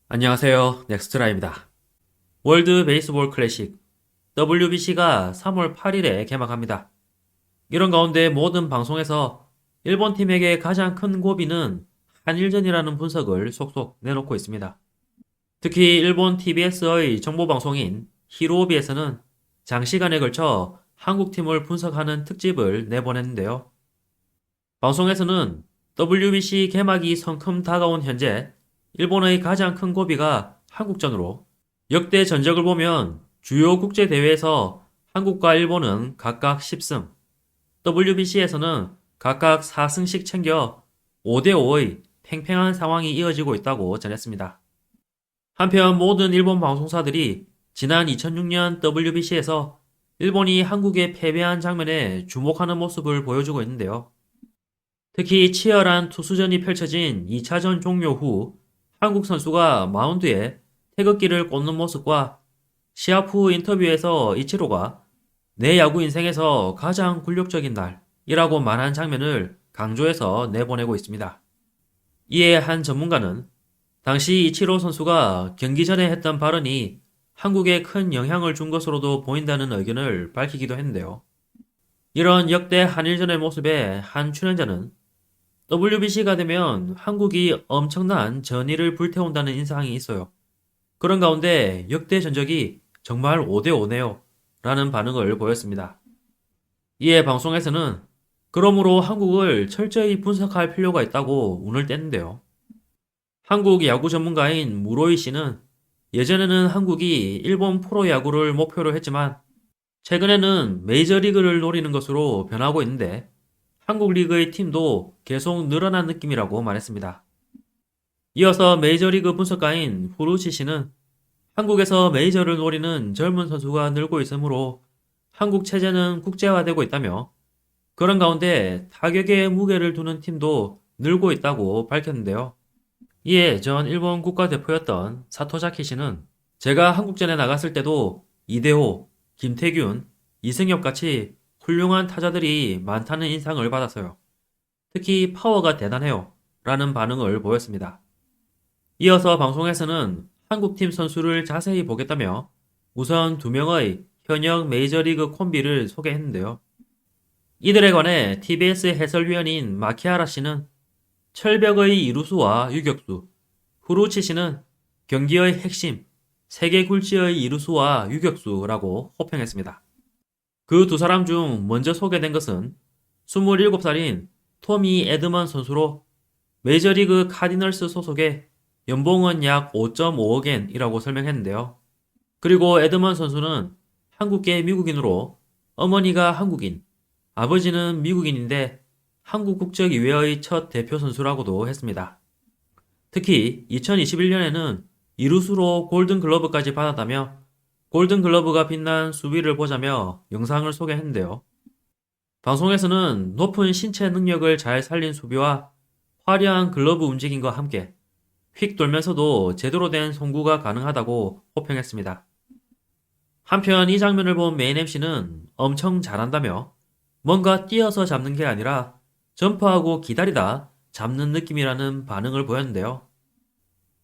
안녕하세요. 넥스트라입니다. 월드 베이스볼 클래식 WBC가 3월 8일에 개막합니다. 이런 가운데 모든 방송에서 일본 팀에게 가장 큰 고비는 한일전이라는 분석을 속속 내놓고 있습니다. 특히 일본 TBS의 정보방송인 히로오비에서는 장시간에 걸쳐 한국팀을 분석하는 특집을 내보냈는데요. 방송에서는 WBC 개막이 성큼 다가온 현재 일본의 가장 큰 고비가 한국전으로 역대 전적을 보면 주요 국제대회에서 한국과 일본은 각각 10승, WBC에서는 각각 4승씩 챙겨 5대5의 팽팽한 상황이 이어지고 있다고 전했습니다. 한편 모든 일본 방송사들이 지난 2006년 WBC에서 일본이 한국에 패배한 장면에 주목하는 모습을 보여주고 있는데요. 특히 치열한 투수전이 펼쳐진 2차전 종료 후 한국 선수가 마운드에 태극기를 꽂는 모습과 시합 후 인터뷰에서 이치로가 내 야구 인생에서 가장 굴욕적인 날이라고 말한 장면을 강조해서 내보내고 있습니다. 이에 한 전문가는 당시 이치로 선수가 경기 전에 했던 발언이 한국에 큰 영향을 준 것으로도 보인다는 의견을 밝히기도 했는데요. 이런 역대 한일전의 모습에 한 출연자는 WBC가 되면 한국이 엄청난 전의를 불태운다는 인상이 있어요. 그런 가운데 역대 전적이 정말 5대5네요. 라는 반응을 보였습니다. 이에 방송에서는 그러므로 한국을 철저히 분석할 필요가 있다고 운을 뗐는데요. 한국 야구 전문가인 무로이 씨는 예전에는 한국이 일본 프로야구를 목표로 했지만 최근에는 메이저리그를 노리는 것으로 변하고 있는데 한국 리그의 팀도 계속 늘어난 느낌이라고 말했습니다. 이어서 메이저리그 분석가인 후루치 씨는 한국에서 메이저를 노리는 젊은 선수가 늘고 있으므로 한국 체제는 국제화되고 있다며 그런 가운데 타격에 무게를 두는 팀도 늘고 있다고 밝혔는데요. 이에 전 일본 국가대표였던 사토자키 씨는 제가 한국전에 나갔을 때도 이대호, 김태균, 이승엽 같이 훌륭한 타자들이 많다는 인상을 받았어요. 특히 파워가 대단해요. 라는 반응을 보였습니다. 이어서 방송에서는 한국팀 선수를 자세히 보겠다며 우선 2명의 현역 메이저리그 콤비를 소개했는데요. 이들에 관해 TBS 해설위원인 마키하라 씨는 철벽의 이루수와 유격수, 후루치 씨는 경기의 핵심, 세계 굴지의 이루수와 유격수라고 호평했습니다. 그 두 사람 중 먼저 소개된 것은 27살인 토미 에드먼 선수로 메이저리그 카디널스 소속의 연봉은 약 5.5억엔이라고 설명했는데요. 그리고 에드먼 선수는 한국계 미국인으로 어머니가 한국인, 아버지는 미국인인데 한국 국적 이외의 첫 대표 선수라고도 했습니다. 특히 2021년에는 이루수로 골든글러브까지 받았다며 골든글러브가 빛난 수비를 보자며 영상을 소개했는데요. 방송에서는 높은 신체 능력을 잘 살린 수비와 화려한 글러브 움직임과 함께 휙 돌면서도 제대로 된 송구가 가능하다고 호평했습니다. 한편 이 장면을 본 메인 MC는 엄청 잘한다며 뭔가 뛰어서 잡는 게 아니라 점프하고 기다리다 잡는 느낌이라는 반응을 보였는데요.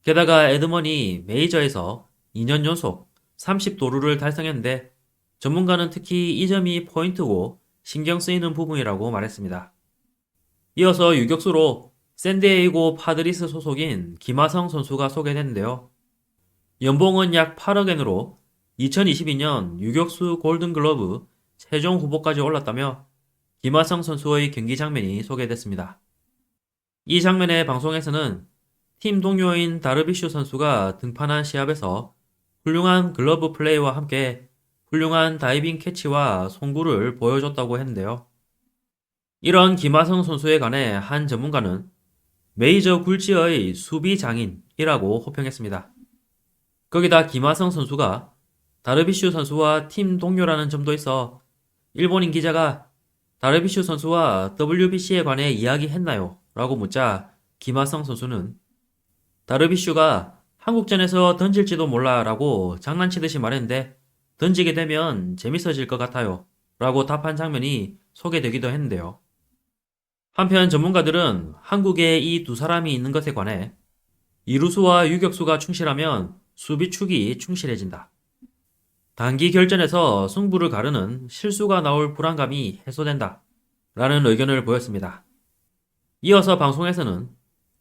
게다가 에드먼이 메이저에서 2년 연속 30도루를 달성했는데 전문가는 특히 이 점이 포인트고 신경 쓰이는 부분이라고 말했습니다. 이어서 유격수로 샌디에이고 파드리스 소속인 김하성 선수가 소개됐는데요. 연봉은 약 8억엔으로 2022년 유격수 골든글러브 최종 후보까지 올랐다며 김하성 선수의 경기 장면이 소개됐습니다. 이 장면의 방송에서는 팀 동료인 다르비슈 선수가 등판한 시합에서 훌륭한 글러브 플레이와 함께 훌륭한 다이빙 캐치와 송구를 보여줬다고 했는데요. 이런 김하성 선수에 관해 한 전문가는 메이저 굴지의 수비 장인이라고 호평했습니다. 거기다 김하성 선수가 다르비슈 선수와 팀 동료라는 점도 있어 일본인 기자가 다르비슈 선수와 WBC에 관해 이야기했나요? 라고 묻자 김하성 선수는 다르비슈가 한국전에서 던질지도 몰라 라고 장난치듯이 말했는데 던지게 되면 재밌어질 것 같아요 라고 답한 장면이 소개되기도 했는데요. 한편 전문가들은 한국에 이 두 사람이 있는 것에 관해 이루수와 유격수가 충실하면 수비축이 충실해진다. 단기 결전에서 승부를 가르는 실수가 나올 불안감이 해소된다. 라는 의견을 보였습니다. 이어서 방송에서는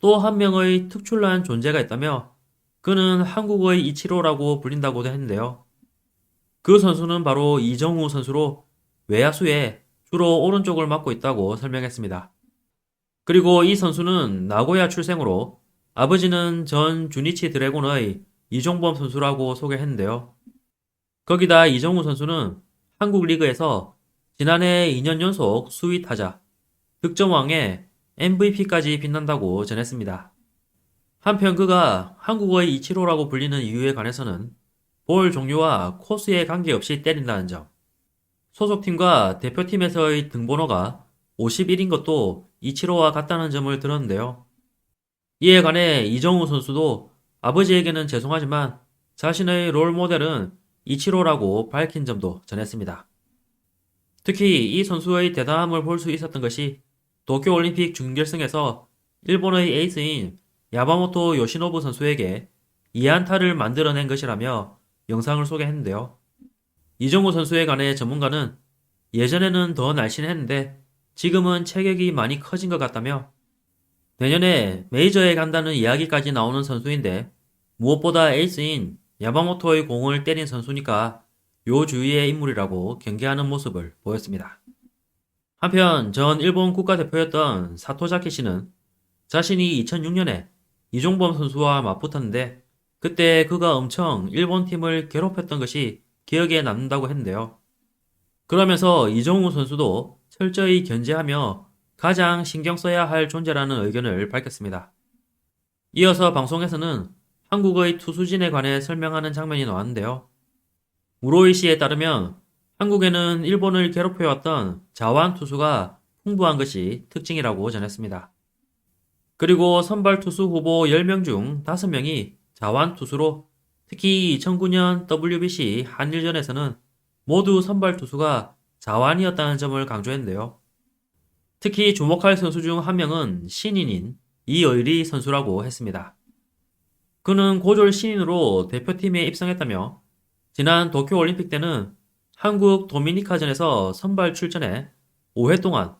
또 한 명의 특출난 존재가 있다며 그는 한국의 이치로라고 불린다고도 했는데요. 그 선수는 바로 이정우 선수로 외야수에 주로 오른쪽을 맡고 있다고 설명했습니다. 그리고 이 선수는 나고야 출생으로 아버지는 전 주니치 드래곤의 이종범 선수라고 소개했는데요. 거기다 이정우 선수는 한국 리그에서 지난해 2년 연속 수위 타자, 득점왕에 MVP까지 빛난다고 전했습니다. 한편 그가 한국의 이치로라고 불리는 이유에 관해서는 볼 종류와 코스에 관계없이 때린다는 점, 소속팀과 대표팀에서의 등번호가 51인 것도 이치로와 같다는 점을 들었는데요. 이에 관해 이정우 선수도 아버지에게는 죄송하지만 자신의 롤모델은 이치로라고 밝힌 점도 전했습니다. 특히 이 선수의 대단함을 볼 수 있었던 것이 도쿄올림픽 준결승에서 일본의 에이스인 야마모토 요시노부 선수에게 2안타를 만들어낸 것이라며 영상을 소개했는데요. 이정우 선수에 관해 전문가는 예전에는 더 날씬했는데 지금은 체격이 많이 커진 것 같다며 내년에 메이저에 간다는 이야기까지 나오는 선수인데 무엇보다 에이스인 야마모토의 공을 때린 선수니까 요 주위의 인물이라고 경계하는 모습을 보였습니다. 한편 전 일본 국가대표였던 사토자키 씨는 자신이 2006년에 이종범 선수와 맞붙었는데 그때 그가 엄청 일본 팀을 괴롭혔던 것이 기억에 남는다고 했는데요. 그러면서 이정우 선수도 철저히 견제하며 가장 신경 써야 할 존재라는 의견을 밝혔습니다. 이어서 방송에서는 한국의 투수진에 관해 설명하는 장면이 나왔는데요. 우로이 씨에 따르면 한국에는 일본을 괴롭혀왔던 자완 투수가 풍부한 것이 특징이라고 전했습니다. 그리고 선발 투수 후보 10명 중 5명이 자완 투수로 특히 2009년 WBC 한일전에서는 모두 선발 투수가 자완이었다는 점을 강조했는데요. 특히 주목할 선수 중 한 명은 신인인 이의리 선수라고 했습니다. 그는 고졸 신인으로 대표팀에 입성했다며 지난 도쿄올림픽 때는 한국 도미니카전에서 선발 출전해 5회 동안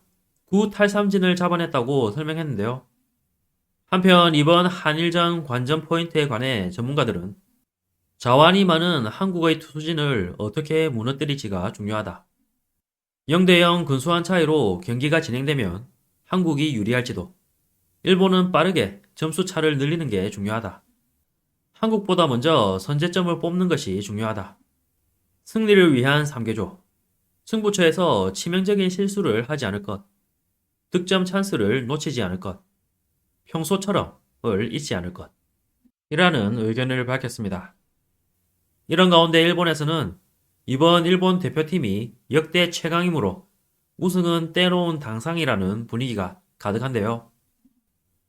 9탈삼진을 잡아냈다고 설명했는데요. 한편 이번 한일전 관전 포인트에 관해 전문가들은 자완이 많은 한국의 투수진을 어떻게 무너뜨릴지가 중요하다. 0대0 근소한 차이로 경기가 진행되면 한국이 유리할지도, 일본은 빠르게 점수 차를 늘리는 게 중요하다. 한국보다 먼저 선제점을 뽑는 것이 중요하다. 승리를 위한 3개조. 승부처에서 치명적인 실수를 하지 않을 것. 득점 찬스를 놓치지 않을 것. 평소처럼을 잊지 않을 것. 이라는 의견을 밝혔습니다. 이런 가운데 일본에서는 이번 일본 대표팀이 역대 최강이므로 우승은 때놓은 당상이라는 분위기가 가득한데요.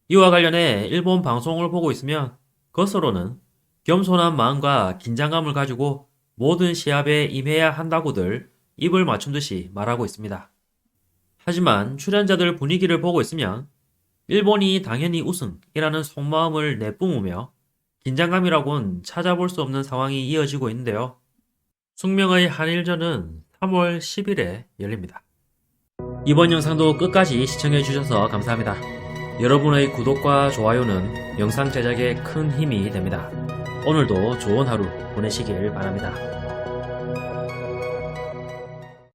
이와 관련해 일본 방송을 보고 있으면 겉으로는 겸손한 마음과 긴장감을 가지고 모든 시합에 임해야 한다고들 입을 맞춘 듯이 말하고 있습니다. 하지만 출연자들 분위기를 보고 있으면 일본이 당연히 우승이라는 속마음을 내뿜으며 긴장감이라곤 찾아볼 수 없는 상황이 이어지고 있는데요. 숙명의 한일전은 3월 10일에 열립니다. 이번 영상도 끝까지 시청해주셔서 감사합니다. 여러분의 구독과 좋아요는 영상 제작에 큰 힘이 됩니다. 오늘도 좋은 하루 보내시길 바랍니다.